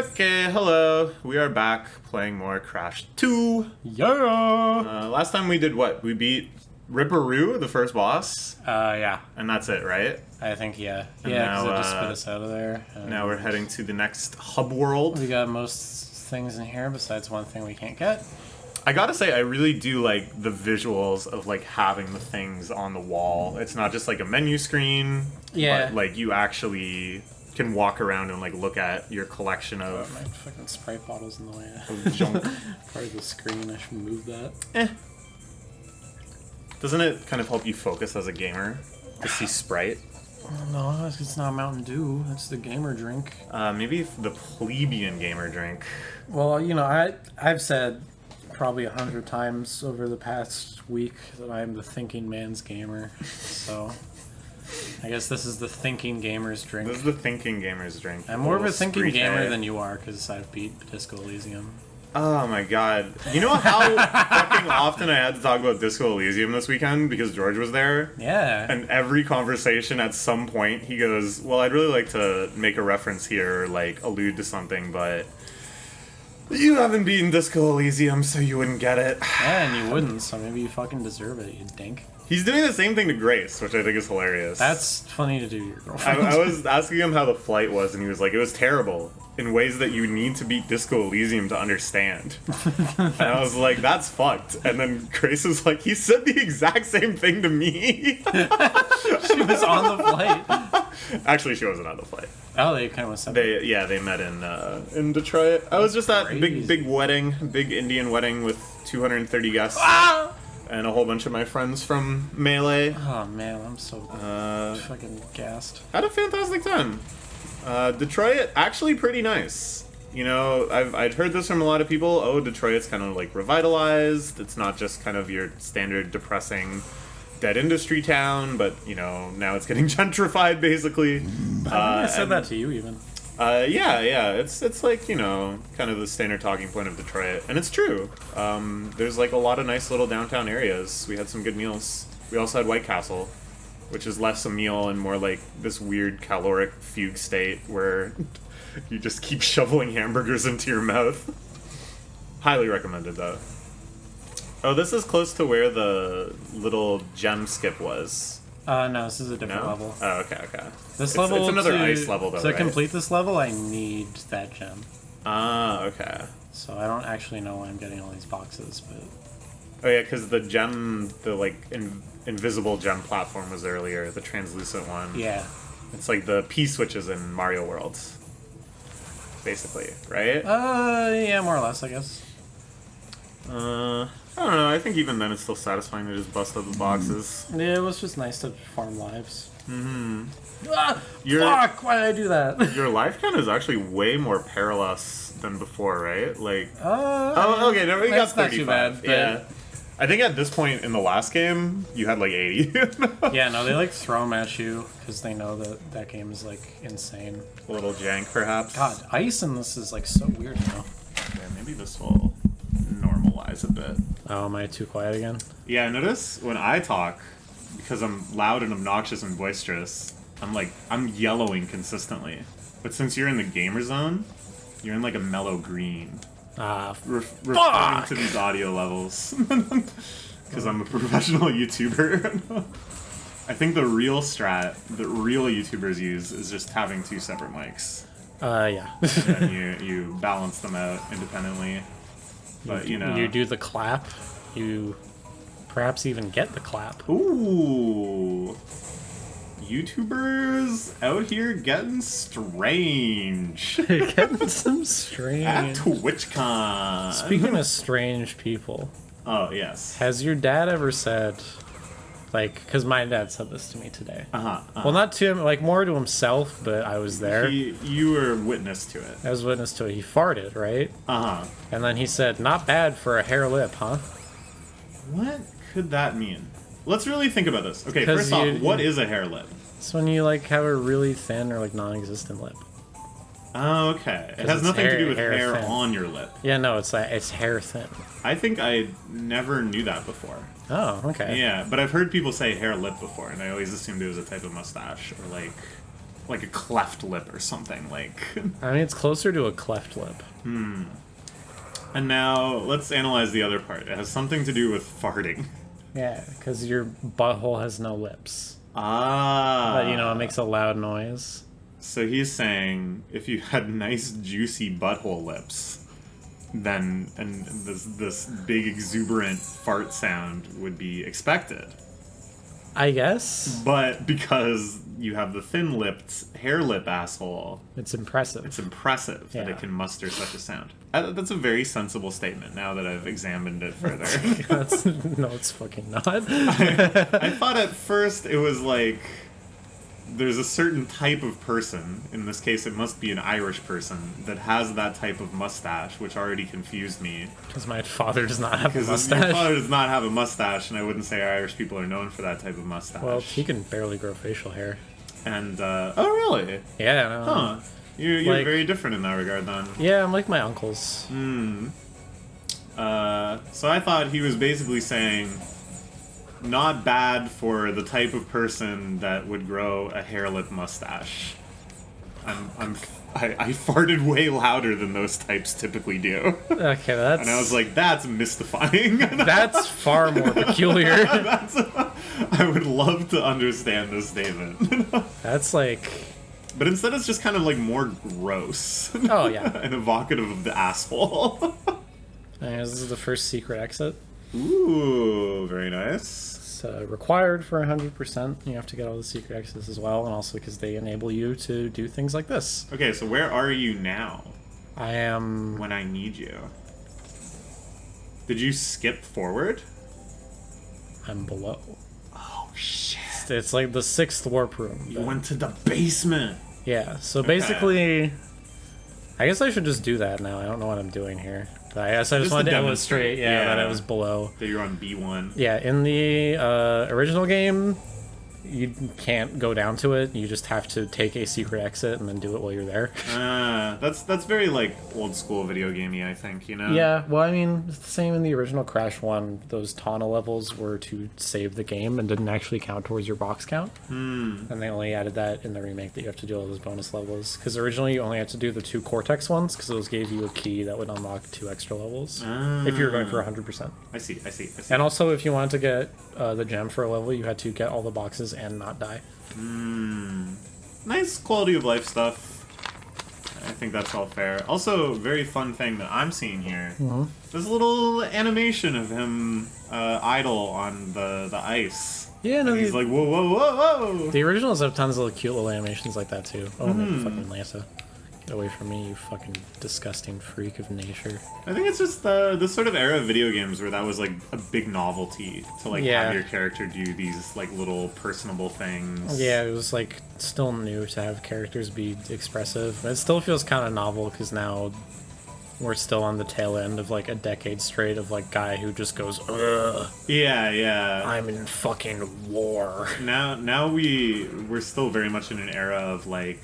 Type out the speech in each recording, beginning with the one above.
Okay, hello. We are back playing more Crash 2. Yeah. Last time we did what? We beat Ripperoo, the first boss, Yeah. and that's it, right? I think yeah. And Yeah, because now, it just spit us out of there. Now we're heading to the next hub world. We got most things in here besides one thing we can't get. I gotta say, I really do like the visuals of like having the things on the wall. It's not just like a menu screen, Yeah. but like you actually can walk around and like look at your collection of My fucking Sprite bottle's in the way. junk. Part of the screen. I should move that. Doesn't it kind of help you focus as a gamer to see Sprite? No, it's not Mountain Dew. It's the gamer drink. Maybe the plebeian gamer drink. Well, I've said probably 100 times over the past week that I'm the thinking man's gamer. So I guess this is the thinking gamer's drink. This is the thinking gamer's drink. I'm more of a thinking Sprite. gamer than you are because I've beat Disco Elysium. Oh my god. You know how fucking often I had to talk about Disco Elysium this weekend because George was there? Yeah. And every conversation at some point he goes, well, I'd really like to make a reference here, or like allude to something, but you haven't beaten Disco Elysium, so you wouldn't get it. Yeah, and you wouldn't, so maybe you fucking deserve it, you dink. He's doing the same thing to Grace, which I think is hilarious. That's funny to do to your girlfriend. I was asking him how the flight was, and he was like, it was terrible in ways that you need to beat Disco Elysium to understand. And I was like, that's fucked. And then Grace was like, he said the exact same thing to me. She was on the flight. Actually, she wasn't on the flight. Oh, they kind of said They met in Detroit. I was just at Crazy. big wedding, big Indian wedding with 230 guests. Ah! And a whole bunch of my friends from Melee. Oh man, I'm so fucking gassed. Had a fantastic time. Detroit, actually pretty nice. You know, I'd heard this from a lot of people. Oh, Detroit's kind of like revitalized. It's not just kind of your standard depressing dead industry town, but you know, now it's getting gentrified basically. I think I said that to you even. Yeah. It's like, you know, kind of the standard talking point of Detroit, and it's true. There's like a lot of nice little downtown areas. We had some good meals. We also had White Castle, which is less a meal and more like this weird caloric fugue state where you just keep shoveling hamburgers into your mouth. Highly recommended though. Oh, this is close to where the little gem skip was. No, this is a different level. Oh, okay. This level it's another ice level though, to right? complete this level, I need that gem. Ah, okay. So I don't actually know why I'm getting all these boxes, but Oh yeah, because the gem, the like invisible gem platform was earlier, the translucent one. yeah. It's like the P-switches in Mario World, basically, right? Yeah, more or less, I guess. I don't know, I think even then it's still satisfying to just bust up the boxes. Yeah, it was just nice to farm lives. Mm-hmm. Ah, Your- fuck! Why did I do that? Your life count is actually way more perilous than before, right? Like, Oh, okay, no, we got that's not 35. too bad, but- Yeah. I think at this point in the last game, you had like 80. Yeah, no, they like throw them at you because they know that that game is like insane. A little jank, perhaps. God, ice in this is like so weird now. Yeah, maybe this will normalize a bit. Oh, am I too quiet again? Yeah, notice when I talk, because I'm loud and obnoxious and boisterous, I'm yellowing consistently. But since you're in the gamer zone, you're in like a mellow green. Referring to these audio levels. Because I'm a professional YouTuber. I think the real strat that real YouTubers use is just having two separate mics. Yeah. And you balance them out independently. But, you know... You do the clap. You perhaps even get the clap. Ooh. YouTubers out here getting strange. Getting some strange. At TwitchCon. Speaking of strange people, Oh, yes. has your dad ever said, like, because my dad said this to me today. Uh-huh. Well, not to him, like more to himself, but I was there. You were witness to it. I was witness to it. He farted, right? Uh-huh. And then he said, "Not bad for a hair lip, huh?" What could that mean? Let's really think about this. Okay, 'Cause first off, what is a hair lip? It's when you like have a really thin or like non-existent lip. Oh, okay. It 'Cause has it's nothing to do with hair hair thin. on your lip. Yeah, no, it's like it's hair thin. I think I never knew that before. Oh, okay. Yeah, but I've heard people say hair lip before, and I always assumed it was a type of mustache or like like a cleft lip or something. Like, I mean, it's closer to a cleft lip. And now let's analyze the other part. It has something to do with farting. Yeah, because your butthole has no lips. Ah. But, you know, it makes a loud noise. So he's saying if you had nice juicy butthole lips, then this big exuberant fart sound would be expected. I guess. But because you have the thin-lipped, hair-lip asshole, It's impressive. it's impressive that Yeah. it can muster such a sound. That's a very sensible statement now that I've examined it further. No, it's fucking not. I thought at first it was like there's a certain type of person, in this case it must be an Irish person, that has that type of mustache, which already confused me. Because my father does not have a Because mustache. your father does not have a mustache, and I wouldn't say Irish people are known for that type of mustache. Well, he can barely grow facial hair. And, oh really? Yeah, no. Huh. You're Like- very different in that regard then. Yeah, I'm like my uncles. So I thought he was basically saying, not bad for the type of person that would grow a hair lip mustache. I farted way louder than those types typically do. Okay, that's... And I was like, that's mystifying. That's far more peculiar. I would love to understand this statement. That's like... But instead it's just kind of like more gross. Oh, yeah. And evocative of the asshole. This is the first secret exit. Ooh, very nice. It's required for 100%. You have to get all the secret exits as well, and also because they enable you to do things like this. Okay, so where are you now I am... when I need you? Did you skip forward? I'm below. Oh, shit. It's like the 6th warp room. You went to the basement. Yeah, so basically... I guess I should just do that now. I don't know what I'm doing here. But I guess I just Just wanted to to illustrate, demonstrate, that yeah. I was below. That you're on B1. Yeah, in the original game, you can't go down to it. You just have to take a secret exit and then do it while you're there. That's very, like, old school video gamey, I think, you know? Yeah, well, I mean, it's the same in the original Crash 1. Those Tana levels were to save the game and didn't actually count towards your box count. And they only added that in the remake, that you have to do all those bonus levels. Because originally you only had to do the 2 Cortex ones, because those gave you a key that would unlock 2 extra levels. If you were going for 100%. I see. And also, if you wanted to get the gem for a level, you had to get all the boxes and not die. Nice quality of life stuff. I think that's all fair. Also, very fun thing that I'm seeing here. There's a little animation of him idle on the ice. Yeah, no, And he's like, whoa, whoa, whoa, whoa! the originals have tons of cute little animations like that too. Oh, man, fucking Lanta. Get away from me, you fucking disgusting freak of nature. I think it's just this sort of era of video games where that was like a big novelty to like Yeah. have your character do these like little personable things. Yeah, it was like still new to have characters be expressive. It still feels kind of novel because now we're still on the tail end of like a decade straight of like guy who just goes, ugh, Yeah. I'm in fucking war. Now we're still very much in an era of like,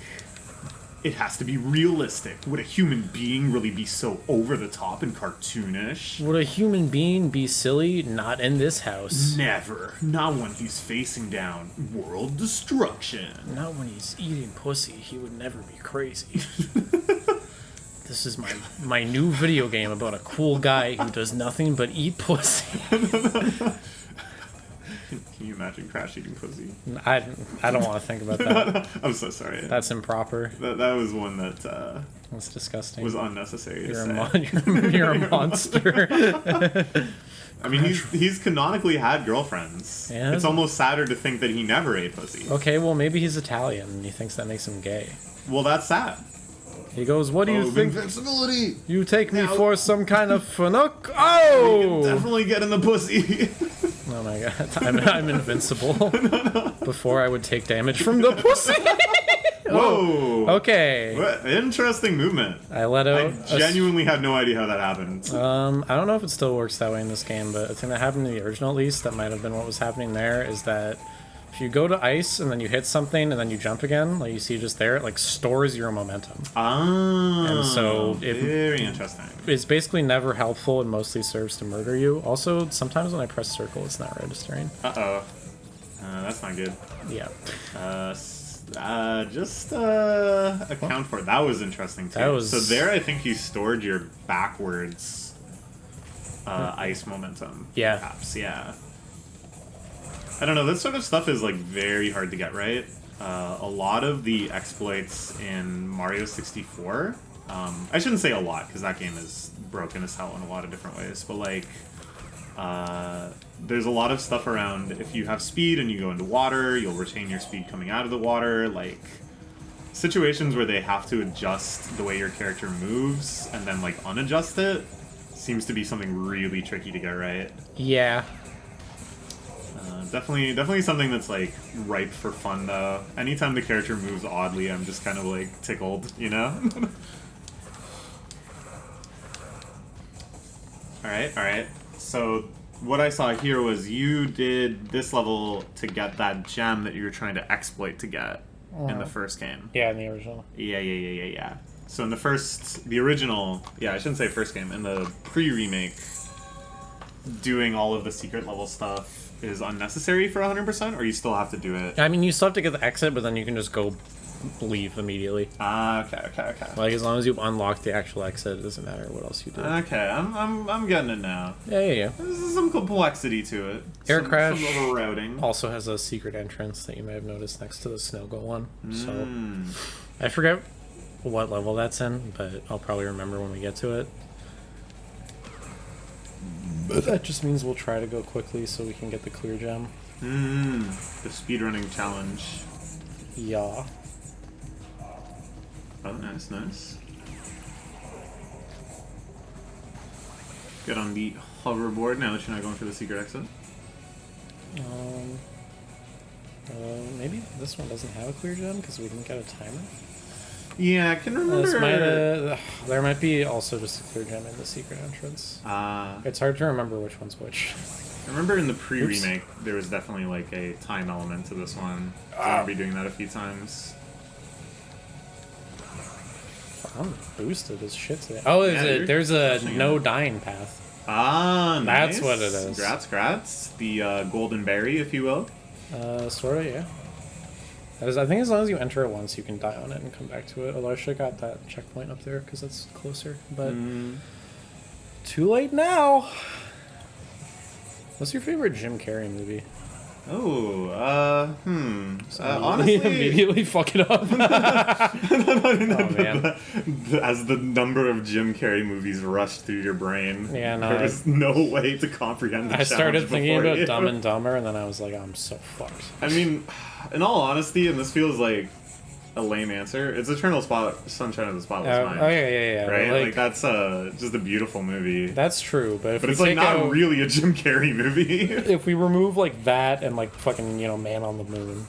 it has to be realistic. Would a human being really be so over the top and cartoonish? Would a human being be silly? Not in this house. Never. Not when he's facing down world destruction. Not when he's eating pussy. He would never be crazy. This is my new video game about a cool guy who does nothing but eat pussy. Can you imagine Crash eating pussy? I don't want to think about that. I'm so sorry. That's improper. That was one that That's disgusting. was unnecessary to You're say. you're a monster. I mean, he's canonically had girlfriends. Yeah. It's almost sadder to think that he never ate pussy. Okay, well maybe he's Italian and he thinks that makes him gay. Well, that's sad. He goes, "What do you think? Invincibility! You take me Now- for some kind of fanook? You Oh! can definitely get in the pussy. Oh my god, I'm invincible. Before I would take damage from the pussy. Whoa! Okay. What interesting movement. I let I out. genuinely had no idea how that happened. I don't know if it still works that way in this game, but a thing that happened in the original, at least, that might have been what was happening there, is that if you go to ice and then you hit something and then you jump again, like you see just there, it like stores your momentum. And so very interesting. It's basically never helpful and mostly serves to murder you. Also, sometimes when I press circle, it's not registering. Uh-oh. That's not good. Yeah. Just account for it. That was interesting too. That was... So there, I think you stored your backwards ice momentum. Yeah. Perhaps, yeah. I don't know. This sort of stuff is like very hard to get right. A lot of the exploits in Mario 64. I shouldn't say a lot because that game is broken as hell in a lot of different ways. But like, there's a lot of stuff around if you have speed and you go into water, you'll retain your speed coming out of the water. Like situations where they have to adjust the way your character moves and then like unadjust it seems to be something really tricky to get right. Yeah. Definitely something that's like ripe for fun though. Anytime the character moves oddly, I'm just kind of like tickled, you know? Alright. So what I saw here was you did this level to get that gem that you were trying to exploit to get in the first game. Yeah, in the original. Yeah. So in the original, I shouldn't say first game, in the pre-remake, doing all of the secret level stuff is unnecessary for 100%, or you still have to do it? I mean, you still have to get the exit, but then you can just go leave immediately. Okay. Like, as long as you unlock the actual exit, it doesn't matter what else you do. Okay, I'm getting it now. Yeah. There's some complexity to it. Crash some little routing. Also has a secret entrance that you may have noticed next to the Snow Goat one. So, I forget what level that's in, but I'll probably remember when we get to it. But that just means we'll try to go quickly so we can get the clear gem. The speedrunning challenge. Yeah. Oh, nice. Get on the hoverboard now that you're not going for the secret exit. Maybe this one doesn't have a clear gem because we didn't get a timer. Yeah, I can remember. There might be also just a clear gem in the secret entrance. It's hard to remember which one's which. I remember in the pre-remake, there was definitely like a time element to this one. I remember doing that a few times. I'm boosted as shit today. Oh, there's a no dying path. Nice. That's what it is. Grats. The golden berry, if you will. Sort of, yeah. I think as long as you enter it once, you can die on it and come back to it. Although I should have got that checkpoint up there because that's closer. But too late now. What's your favorite Jim Carrey movie? Honestly, immediately fuck it up. Oh man! As the number of Jim Carrey movies rushed through your brain, there's no way to comprehend the challenge. I started thinking about Dumb and Dumber, and then I was like, I'm so fucked. I mean, in all honesty, and this feels like a lame answer, it's Eternal Sunshine of the Spotless Mind. Oh yeah. Right? Like that's just a beautiful movie. That's true, but it's like not really a Jim Carrey movie. If we remove like that and like fucking Man on the Moon.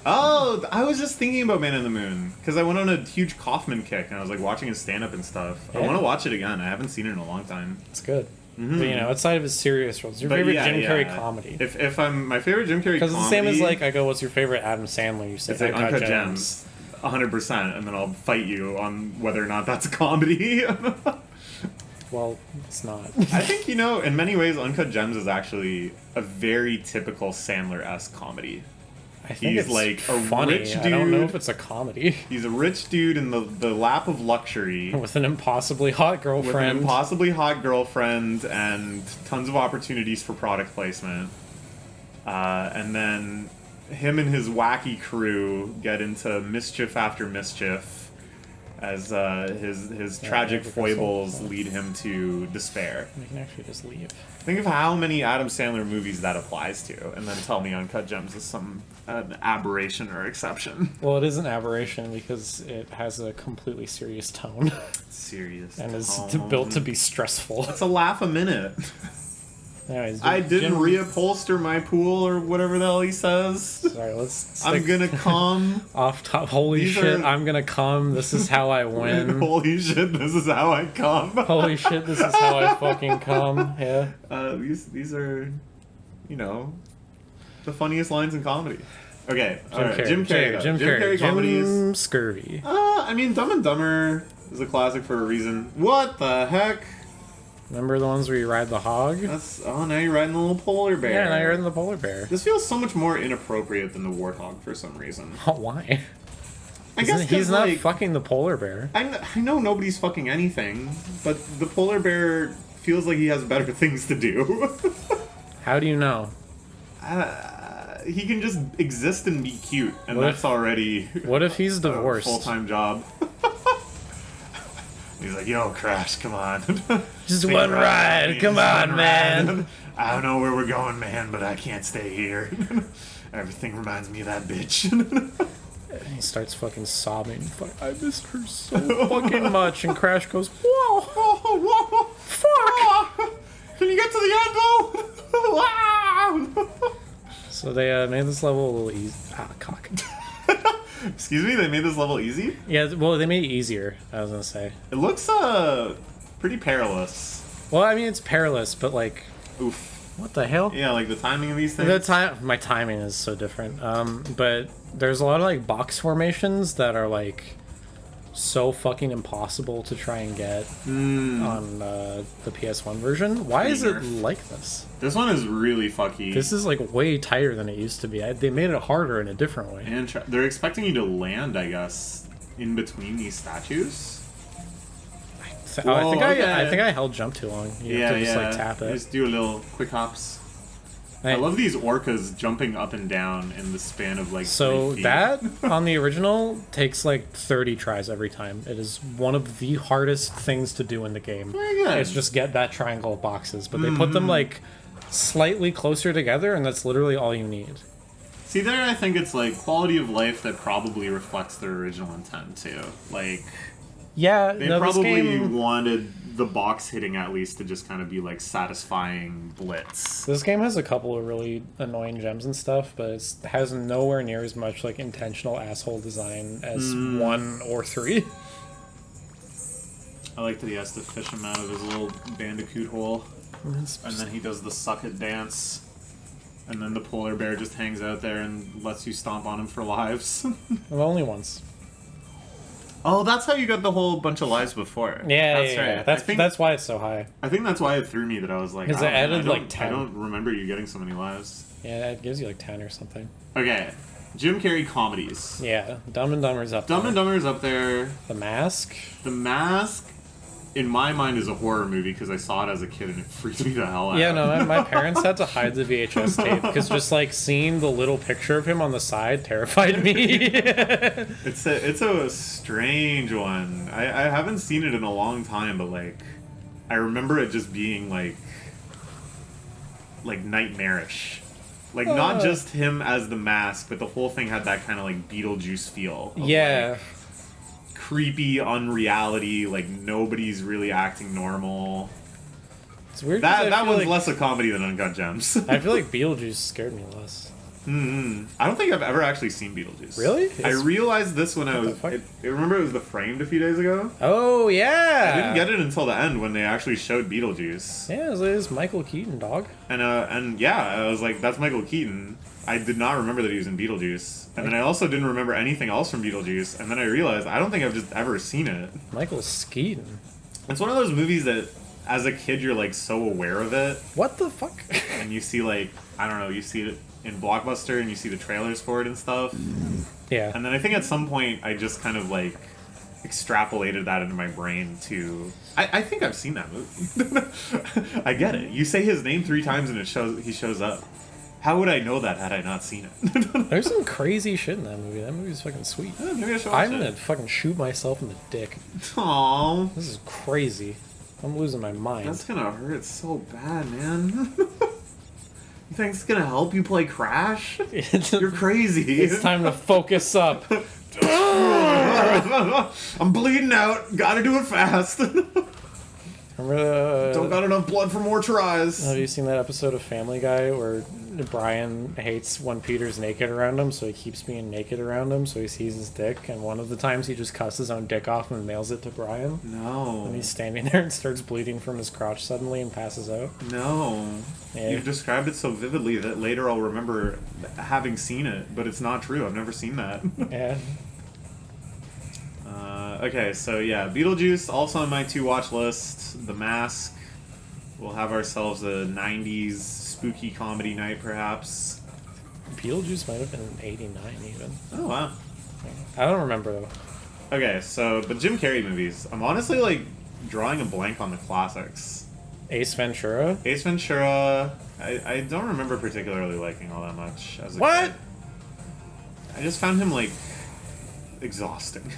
Oh, I was just thinking about Man on the Moon because I went on a huge Kaufman kick and I was like watching his stand-up and stuff. Yeah. I want to watch it again. I haven't seen it in a long time. It's good. But outside of his serious roles, your favorite Jim Carrey comedy. If I'm my favorite Jim Carrey comedy, because the same as like I go, what's your favorite Adam Sandler? You say it's like Uncut Gems. 100%, and then I'll fight you on whether or not that's a comedy. Well, it's not. I think, in many ways, Uncut Gems is actually a very typical Sandler-esque comedy. I think he's it's like a funny. rich dude. I don't know if it's a comedy. He's a rich dude in the lap of luxury. With an impossibly hot girlfriend. And tons of opportunities for product placement. And then him and his wacky crew get into mischief after mischief as his tragic foibles lead him to despair. We can actually just leave. Think of how many Adam Sandler movies that applies to, and then tell me Uncut Gems is an aberration or exception. Well, it is an aberration because it has a completely serious tone. And is built to be stressful. It's a laugh a minute. Anyways, I didn't reupholster my pool or whatever the hell he says. Sorry, let's. I'm gonna come. Off top. Holy shit! I'm gonna come. This is how I win. Holy shit! This is how I come. Holy shit! This is how I fucking come. Yeah. These are, the funniest lines in comedy. Okay. Jim Carrey comedies. Jim Scurvy. I mean, Dumb and Dumber is a classic for a reason. What the heck? Remember the ones where you ride the hog? Now you're riding the little polar bear. Yeah, now you're riding the polar bear. This feels so much more inappropriate than the warthog for some reason. Why? I guess he's not like, fucking the polar bear. I know nobody's fucking anything, but the polar bear feels like he has better things to do. How do you know? He can just exist and be cute, and What that's if- already What if he's divorced? a full-time job. He's like, yo, Crash, come on. Just Take one a ride. Come Just on, one man. ride. I don't know where we're going, man, but I can't stay here. Everything reminds me of that bitch. He starts fucking sobbing. Fuck, I miss her so fucking much. And Crash goes, whoa, Whoa, fuck. Can you get to the end, though? So they made this level a little easy. Ah, cock. Excuse me, they made this level easy? Yeah, well, they made it easier, I was gonna say. It looks, pretty perilous. Well, I mean, it's perilous, but like, Oof. what the hell? Yeah, like the timing of these things. My timing is so different. But there's a lot of like box formations that are like so fucking impossible to try and get on the PS1 version. Why is it like this? This one is really fucky. This is like way tighter than it used to be. They made it harder in a different way. And they're expecting you to land, I guess, in between these statues. I think I held jump too long. You have to just like tap it. Just do a little quick hops. I love these orcas jumping up and down in the span of like 3 feet. That on the original takes like 30 tries every time. It is one of the hardest things to do in the game. Very good. It's just get that triangle of boxes, but they put them like slightly closer together, and that's literally all you need. See, there I think it's like quality of life that probably reflects their original intent too. Like, Yeah, they no, this probably game, wanted the box hitting at least to just kind of be like satisfying blitz. this game has a couple of really annoying gems and stuff, but it has nowhere near as much like intentional asshole design as 1 or 3. I like that he has to fish him out of his little bandicoot hole. And then he does the suck it dance. And then the polar bear just hangs out there and lets you stomp on him for lives. Well, only once. Oh, that's how you got the whole bunch of lives before. Yeah, that's yeah, right. That's why it's so high. I think that's why it threw me that I was like, Because it added like 10. I don't remember you getting so many lives. Yeah, it gives you like 10 or something. Okay, Jim Carrey comedies. Yeah, Dumb and Dumber's up there. Dumb and Dumber's up there. The Mask. The Mask, in my mind, is a horror movie because I saw it as a kid and it freaked me the hell out. Yeah, no, my parents had to hide the VHS tape because just like seeing the little picture of him on the side terrified me. It's a strange one. I haven't seen it in a long time, but like I remember it just being like nightmarish. Like not just him as the Mask, but the whole thing had that kind of like Beetlejuice feel. Yeah. Like, creepy unreality, like nobody's really acting normal. It's weird. 'Cause That I feel one's like, less a comedy than Uncut Gems. I feel like Beetlejuice scared me less. I don't think I've ever actually seen Beetlejuice. Really? I realized this when I What the was. fuck? I remember it was The Framed a few days ago. Oh yeah. I didn't get it until the end when they actually showed Beetlejuice. Yeah, it was Michael Keaton, dog. And yeah, I was like, that's Michael Keaton. I did not remember that he was in Beetlejuice. And then I also didn't remember anything else from Beetlejuice. And then I realized I don't think I've just ever seen it. Michael Keaton. It's one of those movies that, as a kid, you're like so aware of it. What the fuck? And you see like, I don't know, you see it in Blockbuster and you see the trailers for it and stuff. Yeah. And then I think at some point I just kind of like extrapolated that into my brain to I think I've seen that movie. I get it. You say his name 3 times and he shows up. How would I know that had I not seen it? There's some crazy shit in that movie. That movie's fucking sweet. Yeah, maybe I should watch I'm gonna fucking shoot myself in the dick. Aww. This is crazy. I'm losing my mind. That's gonna hurt so bad, man. You think it's gonna help you play Crash? You're crazy. It's time to focus up. I'm bleeding out. Gotta do it fast. Remember, Don't got enough blood for more tries. have you seen that episode of Family Guy where Brian hates when Peter's naked around him, so he keeps being naked around him, so he sees his dick, and one of the times he just cuts his own dick off and mails it to Brian. No. And he's standing there and starts bleeding from his crotch suddenly and passes out. No. Yeah. You've described it so vividly that later I'll remember having seen it, but it's not true. I've never seen that. Yeah. Okay, so yeah, Beetlejuice, also on my to-watch list. The Mask. We'll have ourselves a 90s spooky comedy night, perhaps. Beetlejuice might have been in 89 even. Oh, wow. I don't remember, though. Okay, so, but Jim Carrey movies. I'm honestly, like, drawing a blank on the classics. Ace Ventura? Ace Ventura, I don't remember particularly liking all that much as a What? kid. I just found him, like, exhausting.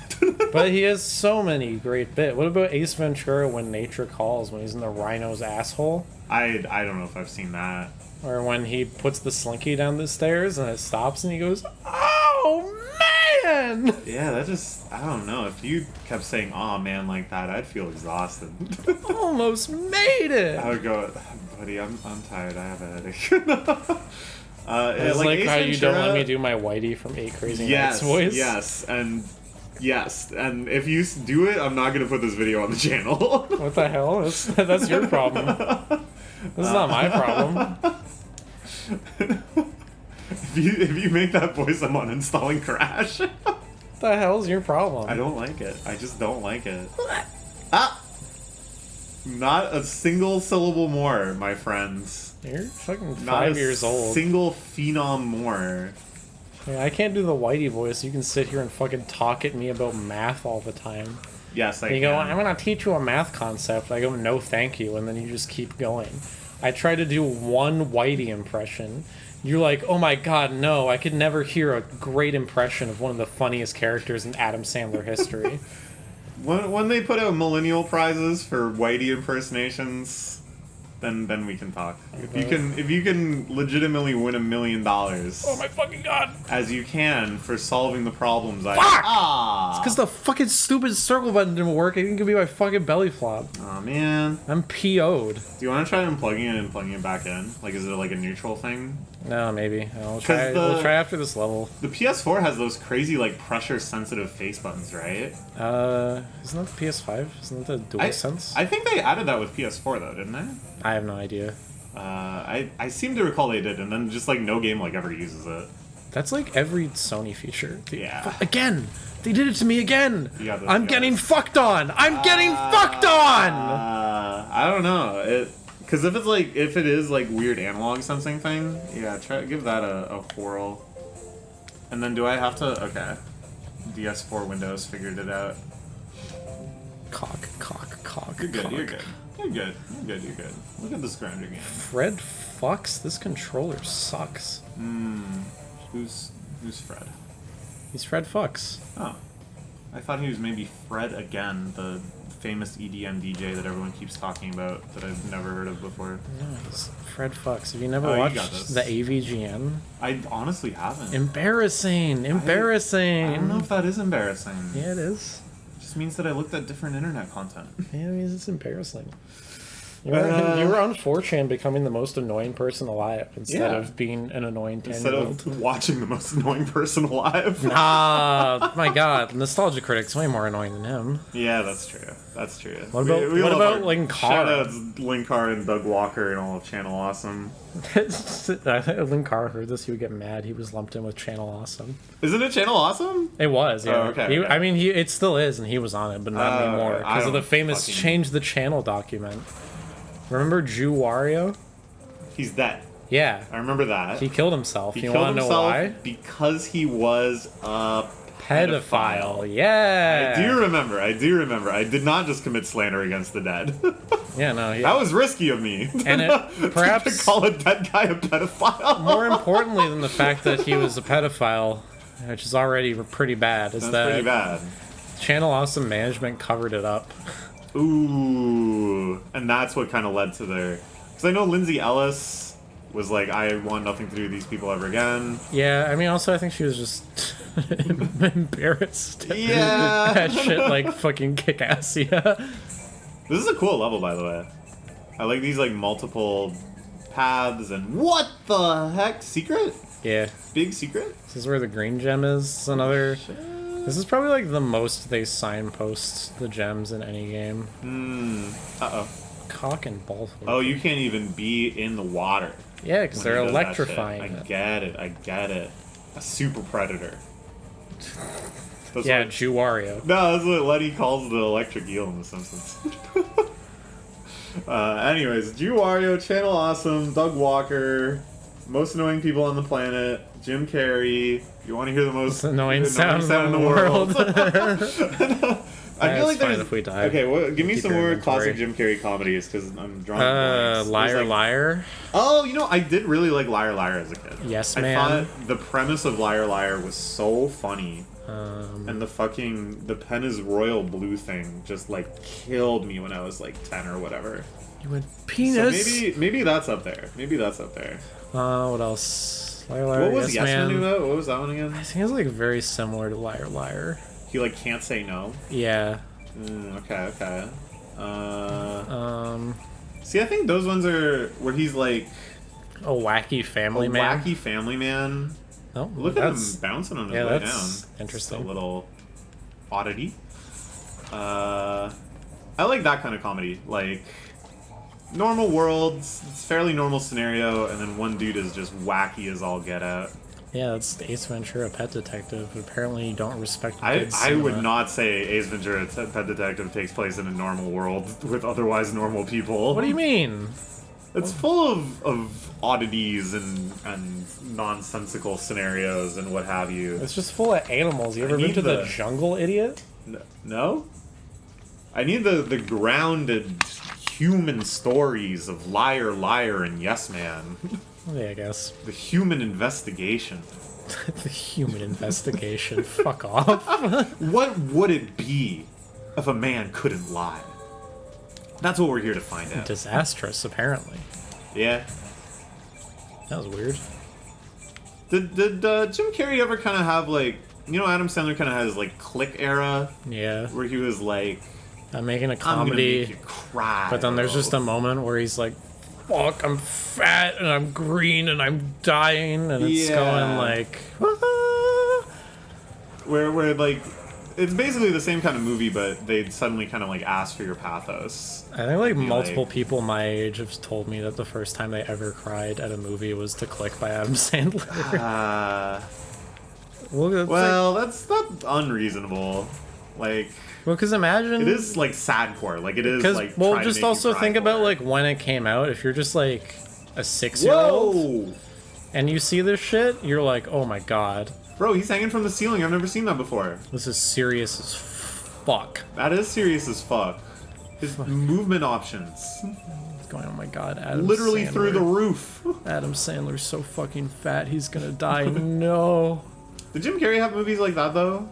But he has so many great bits. What about Ace Ventura when nature calls, when he's in the rhino's asshole? I don't know if I've seen that. Or when he puts the slinky down the stairs and it stops and he goes, "Oh, man!" Yeah, that just, I don't know. If you kept saying, "Aw, man," like that, I'd feel exhausted. Almost made it! I would go, buddy, I'm tired. I have a headache. It's like Ace how you don't Ventura- let me do my Whitey from 8 Crazy Yes, Nights voice. yes, and if you do it, I'm not gonna put this video on the channel. What the hell? That's your problem. This is not my problem. If you make that voice, I'm uninstalling Crash. What the hell's your problem? I don't like it. I just don't like it. Ah! Not a single syllable more, my friends. You're fucking Not 5 a years old. single phenom more. Yeah, I can't do the Whitey voice. You can sit here and fucking talk at me about math all the time. Yes, I You can. go, "I'm gonna teach you a math concept." I go, "No, thank you," and then you just keep going. I try to do one Whitey impression. You're like, "Oh my god, no! I could never hear a great impression of one of the funniest characters in Adam Sandler history." When they put out millennial prizes for Whitey impersonations, then we can talk. If you can legitimately win $1 million, Oh my fucking god! as you can for solving the problems Fuck! Ah! Because the fucking stupid circle button didn't work. It didn't give me my fucking belly flop. Aw, man. I'm PO'd. Do you want to try unplugging it and plugging it back in? Like, is it like a neutral thing? No, maybe. We'll 'Cause try. We'll try after this level. The PS4 has those crazy, like, pressure-sensitive face buttons, right? Isn't that the PS5? Isn't that the DualSense? I think they added that with PS4, though, didn't they? I have no idea. I seem to recall they did, and then just, like, no game, like, ever uses it. That's like every Sony feature. Yeah. Again! They did it to me again! You got this, I'm you got getting this. fucked on! I'm getting fucked on! I don't know. Because if it is, like, weird analog sensing thing, yeah, give that a whirl. And then do I have to... Okay. DS4 Windows figured it out. Cock. You're good, cock. you're good. You're good. Look at this grinder game. Fred fucks? This controller sucks. Who's Fred? He's Fred fucks. Oh. I thought he was maybe Fred again, the famous EDM DJ that everyone keeps talking about that I've never heard of before. No, he's Fred fucks. Have you never Oh, you watched got this. the AVGN? I honestly haven't. Embarrassing! I don't know if that is embarrassing. Yeah, it is. It just means that I looked at different internet content. Yeah, it means it's embarrassing. You were on 4chan becoming the most annoying person alive instead Yeah. of being an annoying 10-year-old. Instead of watching the most annoying person alive. Nah, my god, Nostalgia Critic's way more annoying than him. Yeah, that's true. That's true. What about- what love about our Linkara? Shoutouts Linkara and Doug Walker and all of Channel Awesome. Linkara heard this, he would get mad. He was lumped in with Channel Awesome. Isn't it Channel Awesome? It was, yeah. Oh, okay, okay. I mean, it still is, and he was on it, but not anymore I because of the don't famous fucking- Change the Channel document. Remember Jew Wario? He's dead. Yeah, I remember that. he killed himself. He You killed want to know himself why? because he was a Pedophile. Yeah. I do remember. I did not just commit slander against the dead. Yeah, no. Yeah. That was risky of me. And it- perhaps- to call a dead guy a pedophile. More importantly than the fact that he was a pedophile, which is already pretty bad, is That's that pretty bad. Channel Awesome management covered it up. Ooh, and that's what kind of led to their. Because I know Lindsay Ellis was like, I want nothing to do with these people ever again. Yeah, I mean, also, I think she was just embarrassed. Yeah. That shit, like, fucking kick-ass, yeah. This is a cool level, by the way. I like these like multiple paths and what the heck? Secret? Yeah. Big secret? This is where the green gem is. It's another... This is probably, like, the most they signpost the gems in any game. Uh-oh. Cock and ball. Oh, you can't even be in the water. Yeah, because when they're he does that electrifying shit. it. I get it. A super predator. That's Yeah, what, Jew Wario. no, that's what Letty calls the electric eel in The Simpsons. Anyways, Drew Wario, Channel Awesome, Doug Walker, most annoying people on the planet, Jim Carrey. You want to hear the most annoying sound in the world? I feel like fine there's. if we die. Okay, well, give me Keep some your more inventory. classic Jim Carrey comedies because I'm drawing blanks. Liar, There's, like- Liar. Oh, you know, I did really like Liar Liar as a kid. Yes, I Man. thought the premise of Liar Liar was so funny. And the pen is royal blue thing just like killed me when I was like 10 or whatever. You went So penis. maybe that's up there. Maybe that's up there. What else? Liar, Liar. What was Yes, Man. Man about? What was that one again? I think it's like very similar to Liar, Liar. He like can't say no. Yeah. Okay. See, I think those ones are where he's like A wacky family a man. wacky family man. Oh, Look at him that's bouncing on his yeah, way that's down. interesting. Just a little oddity. I like that kind of comedy. Like normal worlds, it's fairly normal scenario, and then one dude is just wacky as all get out. Yeah, that's Ace Ventura, Pet Detective. But apparently, you don't respect. I good cinema. would not say Ace Ventura: Pet Detective takes place in a normal world with otherwise normal people. What do you mean? It's full of oddities and nonsensical scenarios and what have you. It's just full of animals. You ever been need to the the- jungle, idiot? No? I need the grounded human stories of Liar Liar and Yes Man. Yeah, I guess. The human investigation. The human investigation. Fuck off. What would it be if a man couldn't lie? That's what we're here to find out. Disastrous, apparently. Yeah. That was weird. Did Jim Carrey ever kind of have like, you know, Adam Sandler kind of has like Click era Yeah. where he was like, I'm making a I'm gonna make comedy, you cry. but then there's just a moment where he's like, fuck, I'm fat and I'm green and I'm dying, and it's Yeah. going like, where like it's basically the same kind of movie, but they suddenly kind of like ask for your pathos. I think like Be multiple like- people my age have told me that the first time they ever cried at a movie was to Click by Adam Sandler. Well, that's not unreasonable. Like, because imagine it is like sadcore. Like it is because like. well, try to just make you also cry think for about it. like when it came out. If you're just like a 6-year-old Whoa, and you see this shit, you're like, oh my god, bro, he's hanging from the ceiling. I've never seen that before. this is serious as fuck. That is serious as fuck. His movement options, It's going, oh my god, Adam literally Sandler. through the roof. Adam Sandler's so fucking fat, he's gonna die. No. Did Jim Carrey have movies like that though?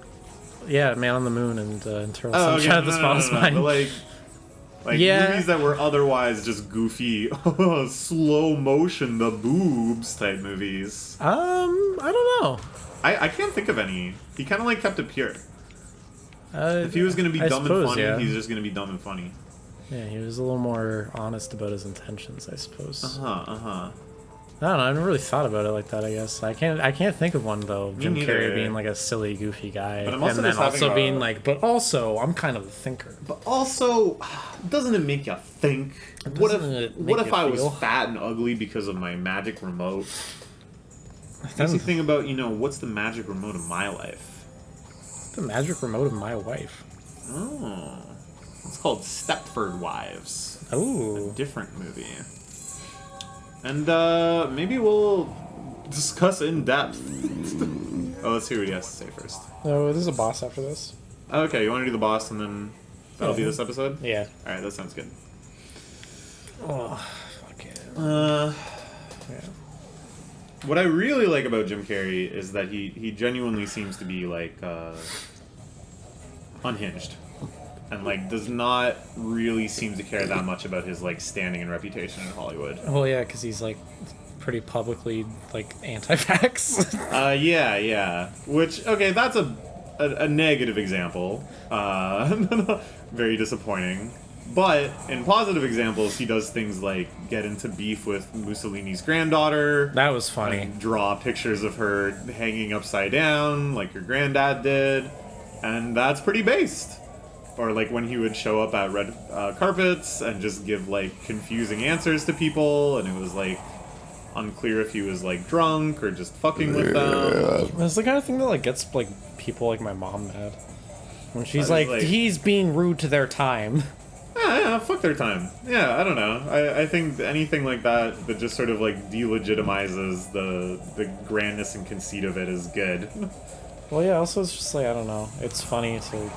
Yeah, Man on the Moon and Eternal Oh, okay, Sunshine of the Spotless Mind. But like Yeah. movies that were otherwise just goofy, slow motion, the boobs type movies. I don't know. I can't think of any. He kind of like kept it pure. If he was gonna be I dumb suppose, and funny, yeah. he's just gonna be dumb and funny. Yeah, he was a little more honest about his intentions, I suppose. Uh-huh. I don't know. I never really thought about it like that. I guess I can't think of one though. Jim neither. Carrey being like a silly, goofy guy, But I'm also and then just having also a- being like, but also I'm kind of a thinker. But also, doesn't it make you think? What Doesn't it what make if you I was feel? fat and ugly because of my magic remote? Makes Then you think about, what's the magic remote of my life? the magic remote of my wife. Oh. It's called Stepford Wives. Oh, Different movie. And maybe we'll discuss in depth. Oh, let's hear what he has to say first. no, this is a boss after this. Okay, you want to do the boss and then that'll be Yeah. this episode? Yeah. Alright, that sounds good. Oh, fuck it. Yeah. What I really like about Jim Carrey is that he genuinely seems to be like unhinged. And like does not really seem to care that much about his like standing and reputation in Hollywood. Well, yeah, because he's like pretty publicly like anti-vax. Yeah. Which okay, that's a negative example. Very disappointing. But in positive examples, he does things like get into beef with Mussolini's granddaughter. That was funny. And draw pictures of her hanging upside down, like your granddad did. And that's pretty based. Or like when he would show up at red carpets and just give like confusing answers to people, and it was like unclear if he was like drunk or just fucking with them. It's the kind of thing that like gets like people like my mom mad when she's That is, like, like- he's being rude to their time. Yeah, fuck their time. Yeah, I don't know. I think anything like that that just sort of like delegitimizes the grandness and conceit of it is good. Well, yeah. Also, it's just like I don't know. It's funny to.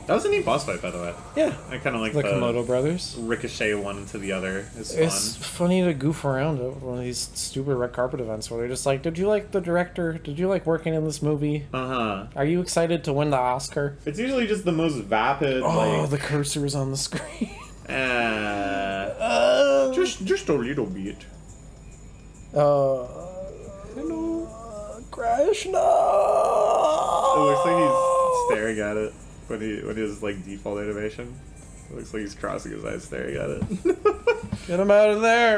That was a neat boss fight, by the way. Yeah. I kind of like The KOMODO brothers. ricochet one into the other. It's fun. It's funny to goof around at one of these stupid red carpet events where they're just like, "Did you like the director? Did you like working in this movie? Uh-huh. Are you excited to win the Oscar?" It's usually just the most vapid, Oh, like... the cursor is on the screen. Just a little bit. Hello. Crash, no! It looks like he's staring at it when his like default animation. It looks like he's crossing his eyes staring at it. Get him out of there!